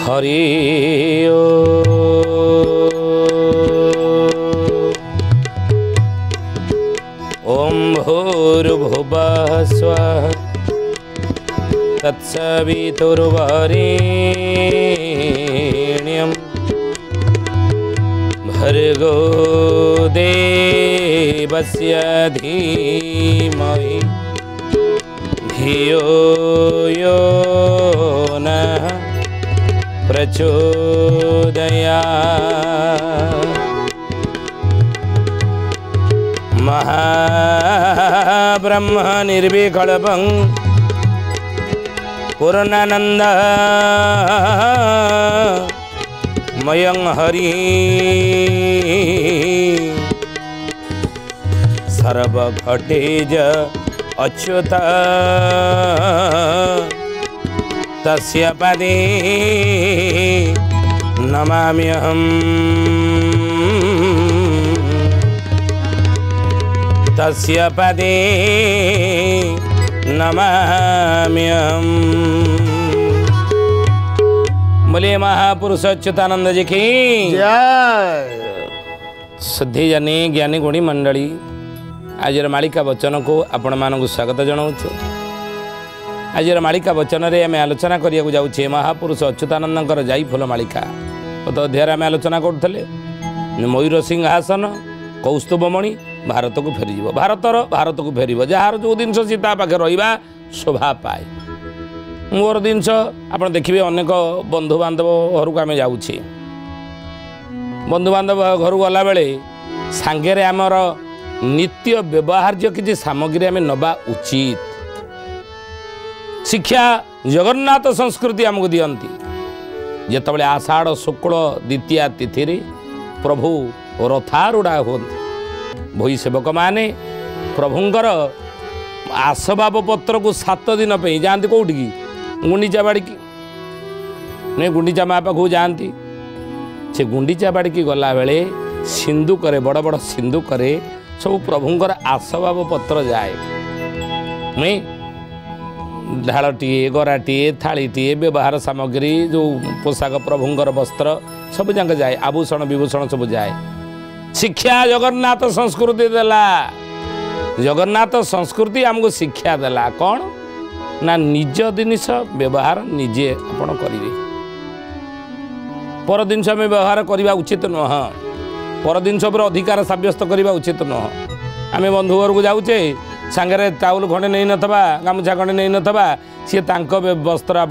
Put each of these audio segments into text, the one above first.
हरि ओम भूर्भुवः स्वः तत्सवितुर्वरेण्यं भर्गो देवस्य धीमहि धियो यो नः प्रचोदयात्। महाब्रह्म निर्विकल्पं पूर्णानंद मयं हरि सर्वघटेज अच्युत तस्य पदे नमाम्यहम् तस्य पदे नमाम्यहम्। बोले महापुरुष अच्युतानंद जी की जय। शुद्धि जानी ज्ञानी गुणी मंडली आज मालिका वचन को आपण मानक स्वागत जनाऊँ। आज मालिका वचन रे आम आलोचना करिया जाऊे महापुरुष अच्युतानंद जाई फूल मालिका गत अध्याय आम आलोचना करुले मयूर सिंहासन कौस्तुभमणि भारत को फेरी भारत को फेर जार जो जिनस सी पाखे रहा शोभा पाए। मोर जिनस आप देखिए अनेक बंधु बांधव घर को आम जाऊे बंधु बांधव घर गला बेले सांगे आमर नित्य व्यवहार्य किसी सामग्री आम नवा उचित। शिक्षा जगन्नाथ संस्कृति आमको दियंती जितेबाला आषाढ़ शुक्ल द्वितीया तिथि प्रभु रथारूढ़ा होती भई सेवक माने प्रभुंकर आसबाब पत्र को 7 दिन पे जाती कौटी की गुंडीचा बाड़ी की नहीं गुंडीचा माँ पाखु जाती से गुंडीचा बाड़ी की गला बेले सिंधुकरे बड़ बड़ सिंधुकरे सब प्रभुंकर आसबाब पत्र जाए नहीं ढालटीए गराटीए थालीटीए व्यवहार सामग्री जो पोशाक प्रभुंकर वस्त्र सब जाक जाए आभूषण विभूषण सब जाए। शिक्षा जगन्नाथ संस्कृति देला जगन्नाथ संस्कृति आमको शिक्षा देला कौन ना निज जिनिस व्यवहार निजे आपण करिवे पर जिनस आम व्यवहार करवा उचित नुह पर जिनस पर अधिकार सब्यस्त करवा उचित नुह। आम बंधु घर को जाऊे सांगे टाउल खंडे नहीं नथबा गामुछा खंडे नहीं नथबा सी वस्त्र आप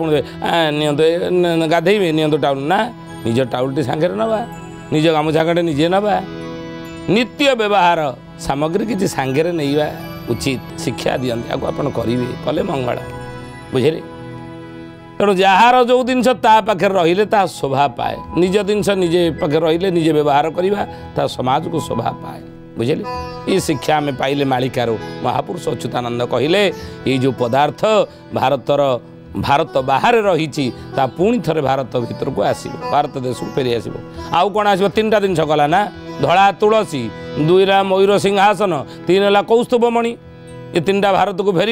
गाधेबे नियंतु टाउल ना निज टाउलटी सांगे नवा निज गामुछा खंडे निजे नवा नित्य व्यवहार सामग्री किसी सांगे नहीं उचित शिक्षा दियंती आपको आपण करेंगे कले मंगल बुझे तेणु जार जो जिनस पाखे रहिले ता शोभा पाए निज जिनस निजे पाखे रहिले निजे व्यवहार करवा ता समाज को शोभा पाए बुझे। ये शिक्षा आम पाइले मालिकार महापुरुष अच्युतानंद कहले ये जो पदार्थ भारत बाहर रही पुणी थे भारत भीतर को आसो भारत देश को फेरी आसो आउ कौन आस 3टा जिनस गला ना धड़ा तुलसी 2 मयूर सिंहासन 3 कौस्तुभमणि ये 3टा भारत को फेर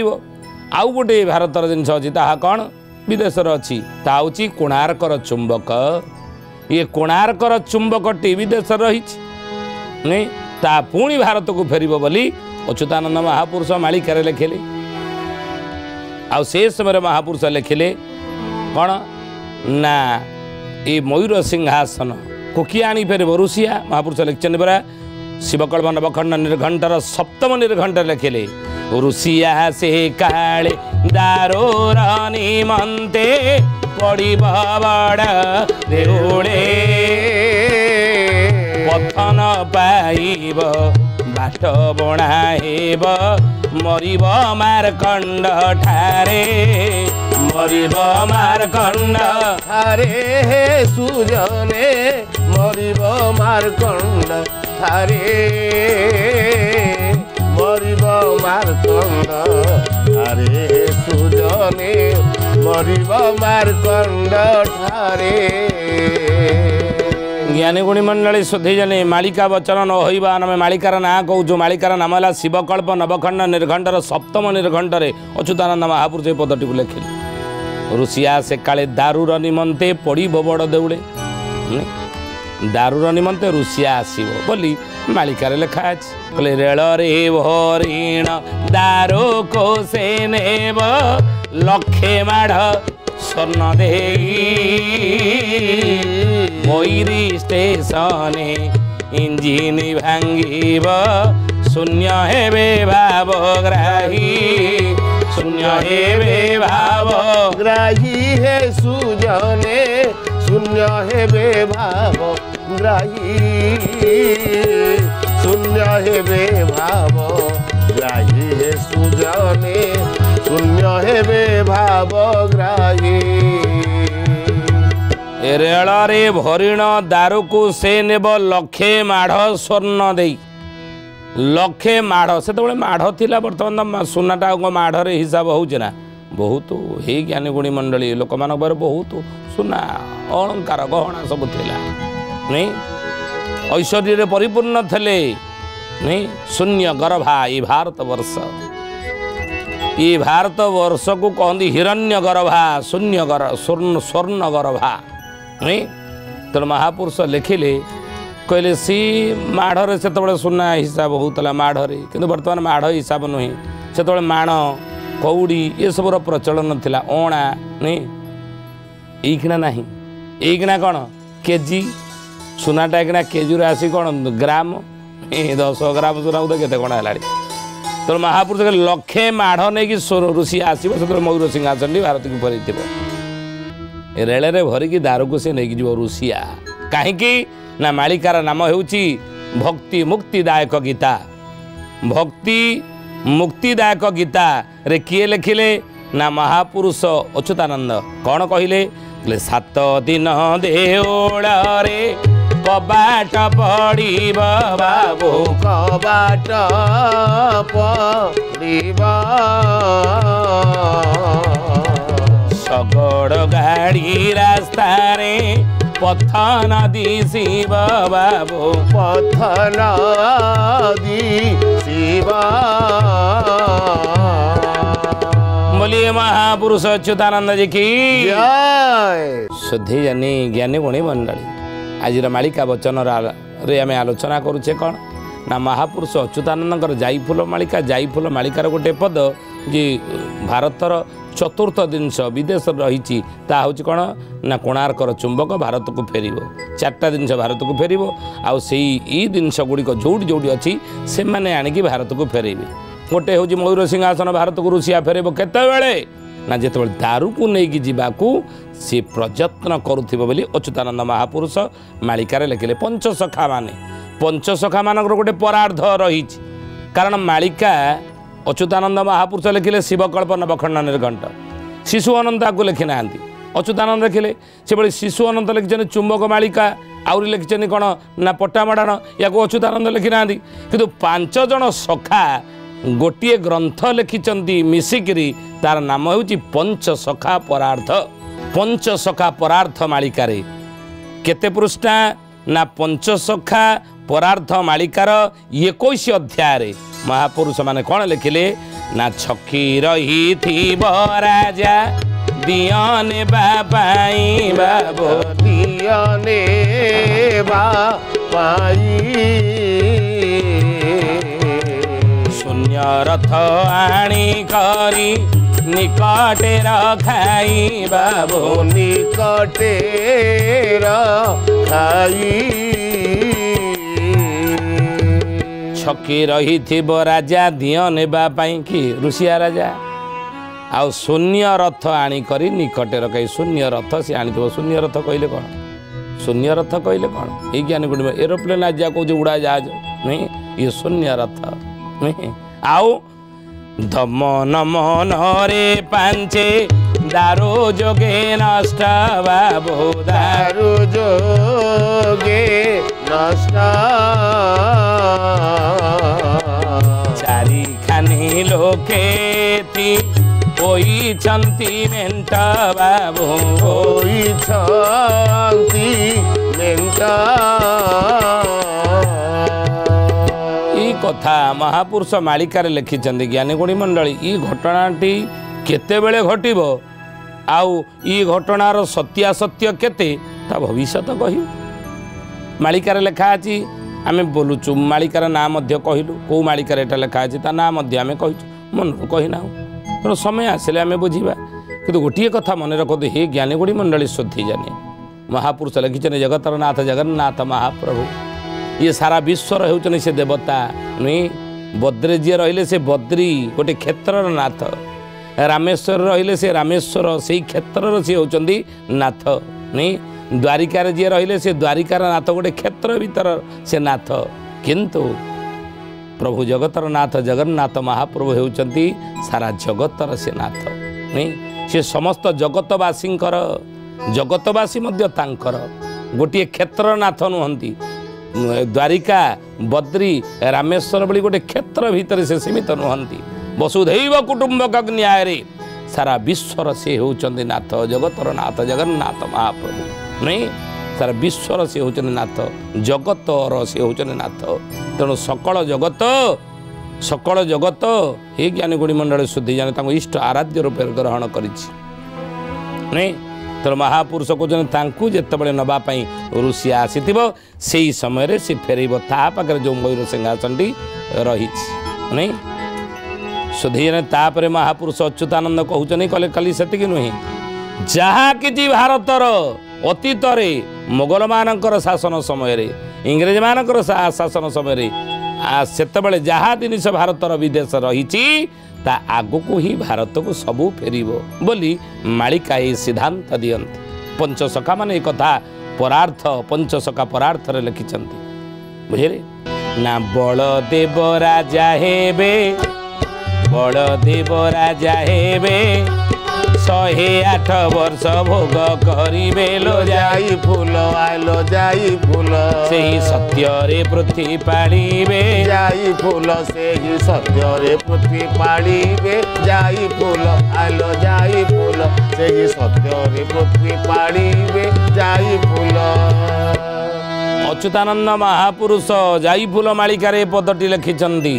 आउ गोटे भारतर जिनस अच्छी ता कौन विदेशर अच्छी ताऊँ कोणार्कर चुंबक ये कोणार्कर चुंबकटी विदेश रही नहीं ता पुणी भारत को फेर बोली अच्युतानंद महापुरुष मालिकार लिखिले आउ से समय महापुरुष लिखिले कौन ना ये मयूर सिंहासन को किए आनी फेर ऋषिया महापुरुष लिखिं परा शिवकल्प नवखंड निर्घंटर 7म निर्घंट लिखिले ऋषिया से काले दारोर निमंते पड़िब बड़ देउळे पथन पाइब बाट बणाइब मरिब मारकंड ठारे मरिब मारकंड ठारे सुजने मरिब मारकंड ठारे मरिब मारकंड ठारे सुजने मरिब मारकंड ठारे। ज्ञानी गुणी मंडली शुद्धि जने मालिका वचन न होइबा आम मालिकार ना कहूँ मालिकार नाम है शिवकल्प नवखंड निर्घंटर 7म निर्घंटर अच्युतानंद महापुरुष पदटी लिखिले ऋषिया से काले दारूर निमंते पड़ब बड़ देउड़े दारूर निमंते ऋषिया आसब बोली मालिकार लेखा अछि कहले रेल रे भरिण दारू को से नेब लक्षे माढ़ स्वर्ण दे मोईरी स्टेशन इंजिन भांगिब शून्य हेबे भावग्राही शून्य हेबे भावग्राही हे सुजने शून्य हेबे भावग्राही शून्य हेबे भावग्राही हे सुजने शून्य हेबे भावग्राही रेल रे भरिण दारू को से नेब लक्षे माढ़ स्वर्ण दे लक्षे माढ़ से माढ़ थिला बर्तमान सुनाटा माढ़ हिसाब होना बहुत हे ज्ञानी गुणी मंडली लोक मान बहुत सुना अलंकार गहना सब थिला नहीं ऐश्वर्य परिपूर्ण थे नहीं शून्य गर्भा ये भारत वर्ष ये भारत वर्ष को कहती हिरण्य गर्भा शून्य स्वर्ण गर्भा नहीं तो महापुरुष लिखिले कहले सी माढ़े से सुना हिसाब होता माढ़े किंतु बर्तमान माढ़ हिसाब नुहे से माण कौड़ी ये सब प्रचलन थिला अणा नहीं एइखिना नहीं एइखिना कौन केजी सुनाटा एइखिना केजी आसी कौन ग्राम 10 ग्राम सुना तो केते कौन है तो महापुरुष लक्षे माढ़ नहीं कि ऋषि आसो से मयूर सिंहासन भारत को भरी रेल रे भरिकी दारू को से नहीं जीव ऋषिया कहीं ना मालिकार नाम होउची भक्ति मुक्तिदायक गीता भक्ति मुक्तिदायक गीता रे किए लिखिले ना महापुरुष अच्युतानंद कौन कहले 7 दिन देउल रे कबाट पड़िब बाबू कबाट पड़िब शगड़ गाड़ी रास्ता रे पथन दिशिब बाबू पथन दिशिब बोलिए महापुरुष अच्युतानंद जी की जय शुद्धि जानी ज्ञानी गुणी मंडली आज मालिका वचन रे आम आलोचना करुचे कौन ना महापुरुष अच्युतानंद जाईफुल मालिका जाईफुल मालिकार गोटे पद जी भारतर चतुर्थ जिनस विदेश रही हूँ कौन ना कोणार्कर चुंबक भारत को फेर 4टा जिनस भारत को फेर आउ से जिनस गुड़िक जोड़ी जोड़ी अच्छी से मैंने आणिकी भारत को फेरेबे गोटे हूँ मयूर सिंहासन भारत को ऋषिया फेरब केतबेले ना जिते दारू को लेकिन जावाकू सी प्रयत्न करुथिबो बोली अच्युतानंद महापुरुष मालिकार लिखिले पंचसखा मान गोटे परार्ध रही कारण मालिका अच्युतानंद महापुरुष लिखिले शिवकल्प नवखंड निर्घंट शिशु अनंत आपको लिखि ना अच्युतानंद लिखिले से बड़ी शिशु अनंत लिखिं चुंबक मालिका आउरी लिखिं कौन ना पट्टामडाण या अच्युतानंद लिखि ना कि 5 जन सखा गोटे ग्रंथ लिखिं मिसिकी तार नाम हूँ पंचसखा परार्थ मालिकार केते पृष्ठा ना पंचसखा परार्थ मालिकार 21 अध्याय महापुरुष माने कौन लिखिले ना छकी रही थी राजा दियने बापाई बाबो दियने बापाई शून्य रथ आणी करी निकटे रखाई बाबो निकटे रखाई छकी रही थी राजा दिय नेबा कि ऋषिया राजा आउ शून्य रथ आनिकरी निकटे रखाई शून्य रथ सी आनी शून्य रथ कहले कौन शून्य रथ कहले कौन ये ज्ञानी गुण एरोप्लेन आज कौन उड़ा जहाज नहीं ये शून्य रथ नहीं आउ दमन मन रे पांचे दारू जोगे नष्ट बाबू दारू जोगे नष्ट चारि खानी लोके थी कोई चंती मेंट बाबू कोई चंती मेंट कथा महापुरुष मालिकार लिखिं ज्ञानी गुणी मंडली ई घटनाटी केतेबेले घटिबो आउ ई घटनार सत्यासत्य केते ता भविष्यत कहि मालिकार लेखा अछि आमे बोलुचु मालिकार ना मध्य कहिलु को मालिकार एटा लेखा अछि ता ना मध्य आमे कहिचु मन कहिना तेणु समय आसिले आमे बुझिबा किंतु गोटे कथा मन रखते हे ज्ञानीगुड़ी मंडली शुद्धि जाने महापुरुष लिखिछन जगतर नाथ जगन्नाथ महाप्रभु ये सारा विश्वर होउछन से देवता नुई बद्री जी रहिले से बद्री गोटे क्षेत्रर नाथ रामेश्वर रहिले से रामेश्वर से क्षेत्रर से होउछंदी नाथ नहीं द्वारिकार जी रहिले से द्वारिकार नाथ गोटे क्षेत्र भीतर से नाथ किंतु प्रभु जगतर नाथ जगन्नाथ महाप्रभु होउछंती सारा जगतर से नाथ नहीं से समस्त जगतवासींकर जगतवासी मध्य तांकर गोटे क्षेत्र नाथ नुहंती द्वारिका बद्री रामेश्वर बड़ी गोटे क्षेत्र भीतर से सीमित नुहंती वसुधैव कुटुंबक न्याय रे सारा विश्वर से होउछंती नाथ जगतर नाथ जगन्नाथ महाप्रभु नहीं सारा विश्वर से होउछंती नाथ जगतर से होउछंती नाथ तेणु सकल जगत हे ज्ञानीगुड़ी मंडल शुद्धि जाने तांको इष्ट आराध्य रूप ग्रहण करिछि नहीं तेणु महापुरुष कहते जितेबाला नवापाई ऋषि आसीथिब से समय से फेरब ता पाखे जो मयूर सिंहासन रही नहीं शुद्धि जाने तापर महापुरुष अच्युतानंद कहते कले खाली से नुहे जहाँ कि भारतर अतीत मोगल मानकर शासन समय इंग्रेज मानकर शासन समय सेतबले जहाँ जिनिस भारतर विदेश रही ता आगु को ही भारत को सबू फेरिबो बोली मालिका ये सिद्धांत दियंती पंचसखा माने कथा परार्थ पंचसखा परार्थ रे लिखिचंती बुझिले ना बलदेव राजा हेबे बलदेव राजा हेबे 108 वर्ष भोग करिबे लो जाई फूल आलो जाई फूल से ही सत्य रे पृथ्वी पालिबे जाई फूल से ही सत्य रे पृथ्वी पालिबे जाई फूल आलो जाई फूल से ही सत्य रे पृथ्वी पालिबे जाई फूल अच्युतानंद महापुरुष जाई फूल मालिकार पदटी लिखिचंती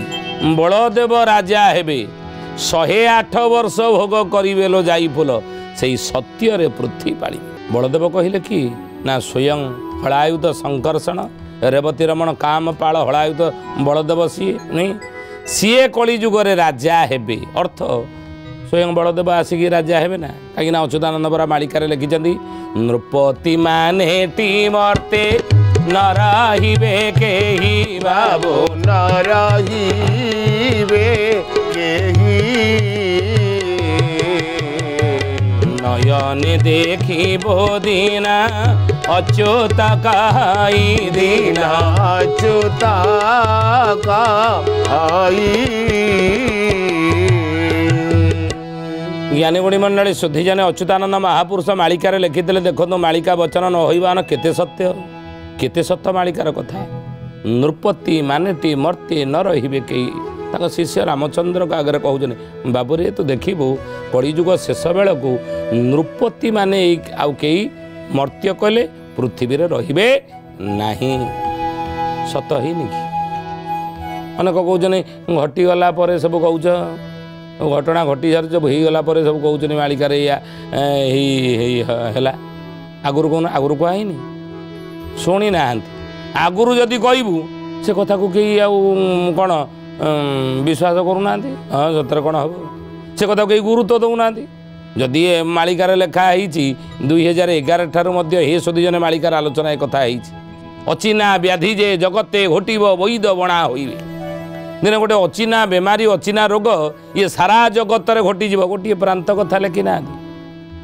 बलदेव राजा हेबे 108 वर्ष भोग करिबे लो जाई फूल से सत्य रे पृथ्वी पाली बलदेव कहिले कि ना स्वयं हलायुध संकर्षण रेवती रमण काम पाल हलायुध बलदेव सी नहीं सीए कली जुगरे राजा हेबे अर्थ स्वयं बलदेव आसिकी राजा हेबे ना कहीं अच्युतानंद बरा मालिकार लिखिचंती नृपति माने टी मर्ते न रहिबे केही बाबू न रहिबे केही नयन देखी बोदीना अच्युत कहाई दीना अच्युत कहाई ज्ञानीगुड़ी मंडली शुद्धि जाने अच्युतानंद महापुरुष मालिकार लिखिते देखो मालिका वचन न होइबान केते सत्य मालिकार कथा नृपति मानेटी मर्त्य न रहिबे केही शिष्य रामचंद्र को आगे कहते बाबूरे तू देखू कलिजुग शेष बेल को नृपति माने आउ कई मर्त्य कले पृथ्वी रे नहीं सत ही नहीं अनेक कहते घटीगला सब कह घटना घटी सार जब होगला सब कहते मालिकार है आगुरी कहना आगुरी कहनी शुणी ना आगुरी जदि कहबू से कथा को कई कौन विश्वास करूना हाँ सतरे कौन हम से कथा कहीं गुरुत्व दौना जदि मालिकार लेखाई 2011 ठार हे सुधी जन मालिकार आलोचना एक कथा अचिना व्याधि जे जगते घोटब वैद बणा होइबे दिन गोटे अचिना बेमारी अचिना रोग ये सारा जगत में घटी गोटे प्रांत कथा लेखि ना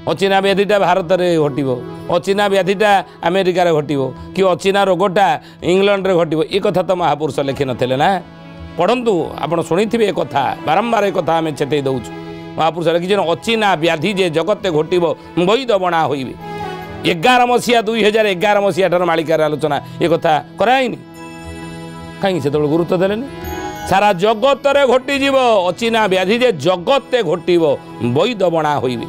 अचिना व्याधिटा भारत में घटब अचिना व्याधिटा अमेरिकार घटब कि अचिना रोगटा इंग्लैंड में घटब ये कथा तो महापुरुष लिखि नथिले ना पढ़ंतु आप शुणी थे एक कथा बारंबार एक कथा आम चेतई दौचु महापुरुष लिखिन अचिना व्याधि जे जगते घोटब वैद बणा होइबे 11 मसीहा 2011 मसीहा ठार मालिकार आलोचना ये कथा कराइनि कहीं से गुरुत्व देलेनि सारा जगत रे घटी अचिना व्याधि जे जगते घोटब वैद बणा होइबे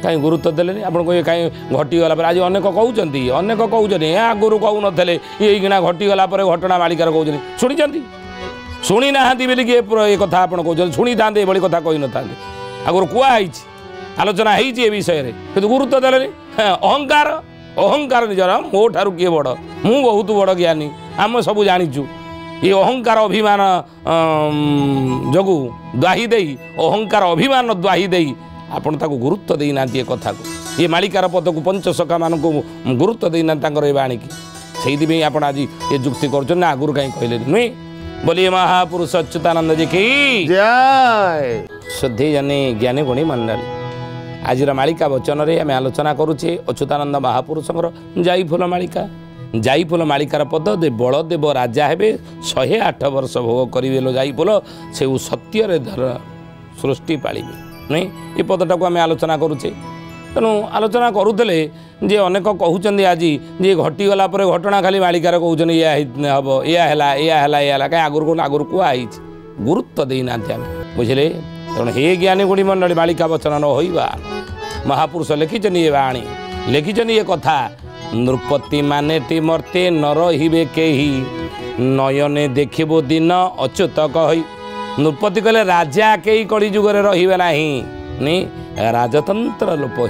कहीं गुरुत्व देलेनि आप कहीं घटीगला आज अनेक कहते आगुरी कहू ना ये घटीगला घटना मालिकार कहते शुणी शुणी ना बोलिए कथा आप कहते शुणी था ये कथा कही न था आगुरी कहुई आलोचना होती ए विषय कि गुरुत्व देले अहंकार अहंकार निजर मो ठारू किए बड़ मु बहुत बड़ ज्ञानी आम सब जाचु ये अहंकार अभिमान जगु द्वाही दे अहंकार अभिमान द्वाही दे आपण ताको गुरुत्व देना ये कथा को ये मालिकार पद को पंचसखा मान को गुरुत्व देना बाणी की से आप आज ये जुक्ति कर आगुरी कहीं कहले नुहे बोलिए महापुरुष अच्युतानंद जी की जय श्रद्धे जने ज्ञानी गुणी मंडल आज मालिका वचन रे आम आलोचना करुचे अच्युतानंद महापुरुषर जाईफुल मालिका जाईफुल मालिकार पद दे बलदेव राजा हेबे 108 वर्ष भोग करेंगे लो जाईफुल से सत्य सृष्टि पाले नहीं ये पदटा को आम आलोचना करुचे तेणु आलोचना करुले जे अनेक कहते आज जे घटीगला घटना खाली मालिकार कहते या हम या कहीं आगुरी कहुई गुरुत्व देना आम बुझे तेणु हे ज्ञानी गुणी मंडली मालिका वचन न होइबा महापुरुष लिखिछन ये बाणी लिखिछन ये कथा नृपति माने मर्ते न रहिबे केही नयने देखिबो दिन अच्युत कहि नृपति कहले राजा केही कली जुगरे रहिबे नाही राजतंत्र लोप हो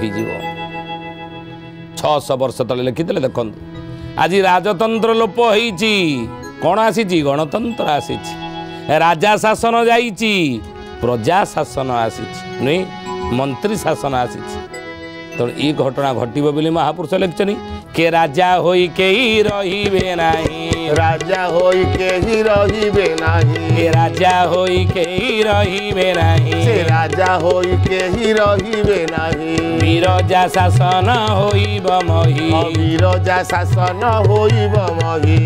600 वर्ष तले लिखिदेले देखंतु आज राजतंत्र लोप होईची कौन आसी गणतंत्र आसी राजा शासन जाईची प्रजा शासन आसी नहीं मंत्री शासन आसी तेणु ये घटना घटव बोली महापुरुष लिखिछन के राजा होई केही रहिबे नाही राजा होई केही रहिबे नाही के राजा होई केही रहिबे नाही से राजा होई केही रहिबे नाही विरजा शासन होइब मही विरजा शासन होइब मही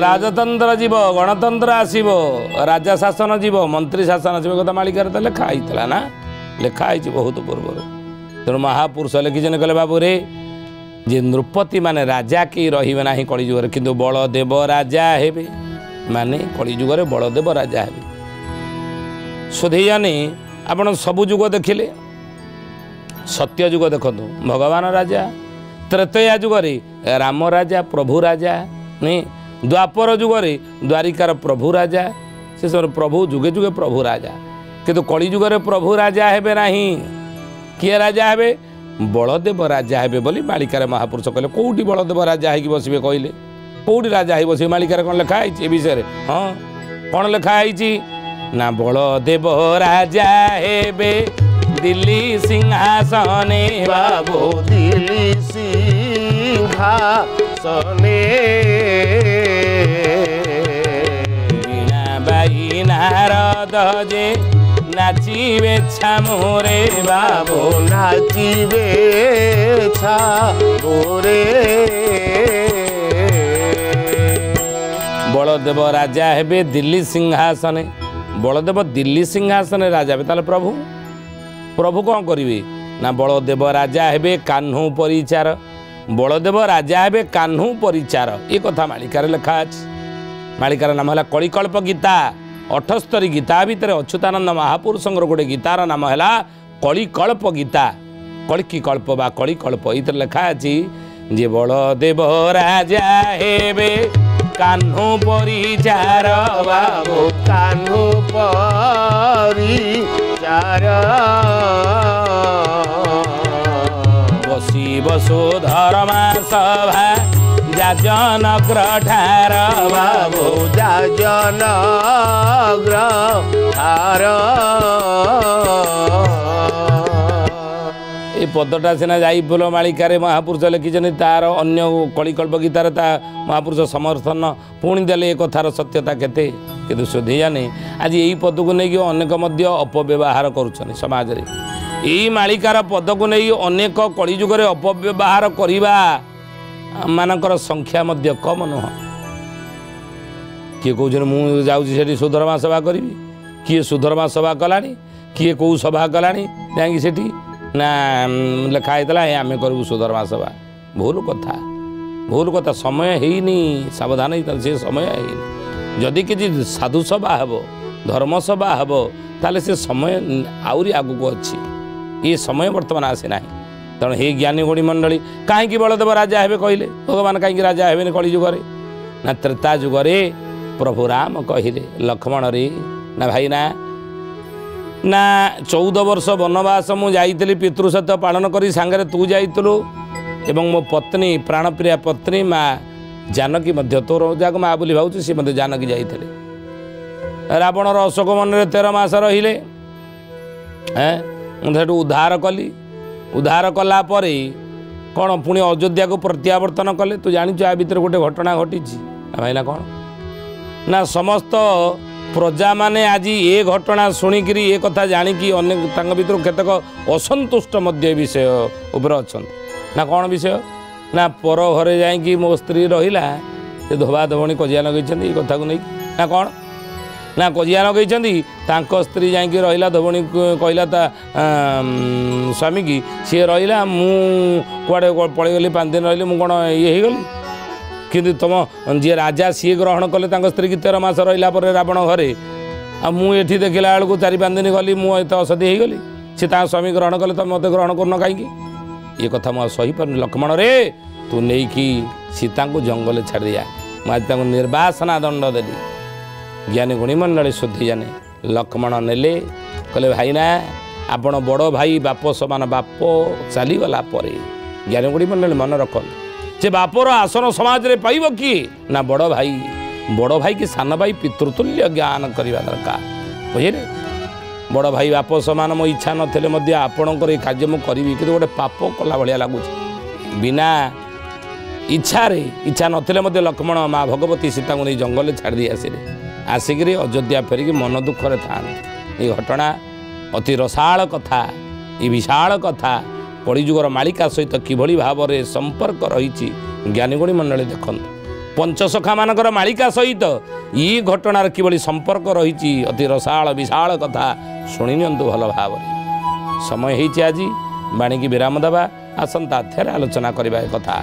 राजतंत्र जीव गणतंत्र आसीब राजा शासन जीव मंत्री शासन आसीब कथा मालिकार तो लेखाई ना लेखाई बहुत पूर्व तेणु महापुरुष लिखिछन कहले बाबू रे जे नृपति माने राजा के रहिबे नाही कलिजुगर किंतु बलदेव राजा हेबे माने कलिजुगर बलदेव राजा हेबे सुधेयानी आपण सबु जुग देखिले सत्य जुग देखतु भगवान राजा त्रेतया जुगरे राम राजा प्रभु राजा नहीं द्वापर जुगरे द्वारिकार प्रभु राजा से सब प्रभु जुगे जुगे प्रभु राजा किंतु कलिजुगर प्रभु राजा हेबे नाही किए राजा हेबे बलदेव राजा हेबे बोली मालिकार महापुरुष कहले कौटी बलदेव राजा है बसबे कहले कौटी राजा है बसबे मालिकार कौन लिखा है विषय हाँ कौन लिखा है ना बलदेव राजा हेबे दिल्ली सिंहासने बाबू दिल्ली सिंहासने वीणा बाई नारद जे नाचिबे छामोरे बाबू नाचिबे छामोरे बलदेव राजा हेबे दिल्ली सिंहासने बलदेव दिल्ली सिंहासने राजा हे ताले प्रभु प्रभु कौन करिवे ना बलदेव राजा हेबे कान्हू परिचार बलदेव राजा हेबे कान्हू परिचार ये कथा मालिकार लेखा अछि मालिकार नाम है कलिकल्प गीता 78 गीता भितर अच्युतानंद महापुरुषंकर गोटे गीतार नाम है कलिकल्प गीता कलिकी कल्प बा कलिकल्प इतर लेखा अछि जे बलदेव राजा हेबे कान्हू परिचार बाबू कान्हू परिचार बसी बसो धर्मा सभा जाजन ग्रठार बाबू जाजन ग्रठार ये पदटा सीना जाईफुल मालिकार महापुरुष लिखिछन तार अन्य कलिकल्प गीतार ता महापुरुष समर्थन पुणी देले ये कथार सत्यता केते किंतु सुधी जाने आज यही पद को नहीं अनेक मध्य अपव्यवहार करुछन समाज रे यही मालिकार पद को नहीं अनेक कलिजुगरे अपव्यवहार करिबा मानकर संख्या मध्य कम नुह किए कौन मुझे जाऊँगी सुधर्मा सभा करी किए सुधर्मा सभा कलानी किए कौ सभा कलानी जाकि सेठी ना लिखाई आम करूँ सुधर्मा सभा भूल कथा समय है सावधान से समय है जदि किसी साधु सभा हे धर्म सभा हे ताले से समय आउरी आगु को अच्छी ये समय बर्तमान आसे ना तेणु हे ज्ञानी गुणी मंडली कहीं बलदेव राजा हे कहले भगवान कहीं राजा हे कली जुगरे ना त्रेता जुगरे प्रभु राम कहले लक्ष्मण रे ना भाई ना ना 14 वर्ष वनवास मुझे जाइली पितृ सहित पालन करी सांगरे तू जाइलु एवं मो पत्नी प्राणप्रिया पत्नी माँ जानकी मध्य तोर जाक माँ बोली भावुँ सी मत जानकी जाइए रावणर अशोक मन 13 मास रहिले मुझे उद्धार कली उद्धार कला परे कौन पुणी अयोध्या को प्रत्यावर्तन कले तू जानी आ भीतर गोटे घटना घटी भाईना कौन ना समस्त प्रजा माने आज ये घटना शुणिक ये कथा जाणिकी अनेक भर केतक असंतुष्ट मध्य विषय उपर अच्छा ना कौन विषय ना पर घरे जाकि मो स्त्री रहिला से धोबा धोबणी कजिया लगे ये कथा को नहीं ना कौन ना कजिया लगे स्त्री जाकि रहिला धोबणी कहला ता स्वामी की सी रहिला मुड़े पलैगली 5 दिन रही मुझे कौन ये गली किंतु तुम जी राजा सी ग्रहण कले स्त्री की 13 मास रहा रावण घरे मुझे देखला बेलू 4-5 दिन गली मुझे असदी हो गली सी स्वामी ग्रहण कले तुम मत ग्रहण करन कहीं ये कथा मुझे सही पार लक्ष्मण रे तू नहीं कि सीता को जंगल छाड़ दिया मुझे निर्वासना दंड देली ज्ञानी गुणी मंडली शुद्धि जाने लक्ष्मण नेले कहले भाई ना आपण बड़ भाई बाप समान बाप चलीगला ज्ञानी गुणी मंडली मन रखन जे बापर आसन समाज रे पाइब किए ना बड़ भाई कि सान भाई पितृतुल्य ज्ञान करवा दरकार बुझे बड़ भाई बाप समान मो इच्छा नथिले आपणकर ये कार्य मुझे करी कि गोटे पाप कला भाया लगुच बिना इच्छा नथिले लक्ष्मण माँ भगवती सीता को नहीं जंगल छाड़ दी आसिक अयोध्या फेरिकी मन दुखरे था ये घटना अति रसाल कथा ये विशाल कथा कलिजुगर मालिका सहित किभली भाव में संपर्क रही ज्ञानीगुणी मंडली देखते पंचसखा मानकर मालिका सहित ये घटनार किभली संपर्क रही अति रसाल विशाल कथा शुणी नियंतु भल भाव समय होती आज बाणी विराम देवा आसंता अध्याय आलोचना करवा कथा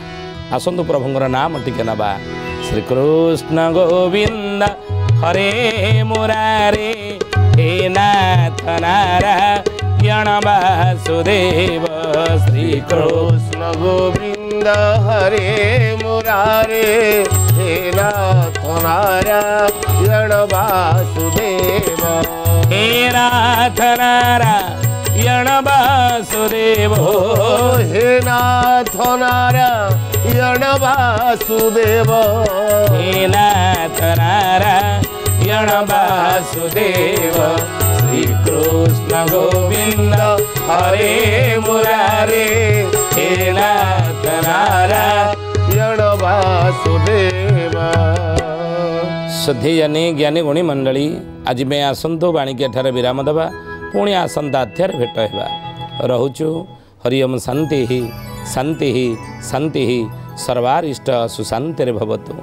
आसतु प्रभुंर नाम टिके नवा श्रीकृष्ण गोविंद हरे मुरारे हे नाथ नारायण वासुदेव श्रीकृष्ण गोविंद हरे मुरारे हे नाथ नारायण वासुदेव हे नाथ नारायण वासुदेव हे नाथ नारायण वासुदेव हे नाथ नारायण वासुदेव श्रीकृष्ण गोविंद हरे मुरारे हे नाथ नारायण वासुदेव। श्रद्धेयने ज्ञानी गुणी मंडली आज मैं आसंतु बाणिज्य ठारे विराम देवा पुणी आसंता अध्याय भेट होगा रोचु हरिओम शांति शांति शांति सर्वारिष्ट सुशांति भवतु।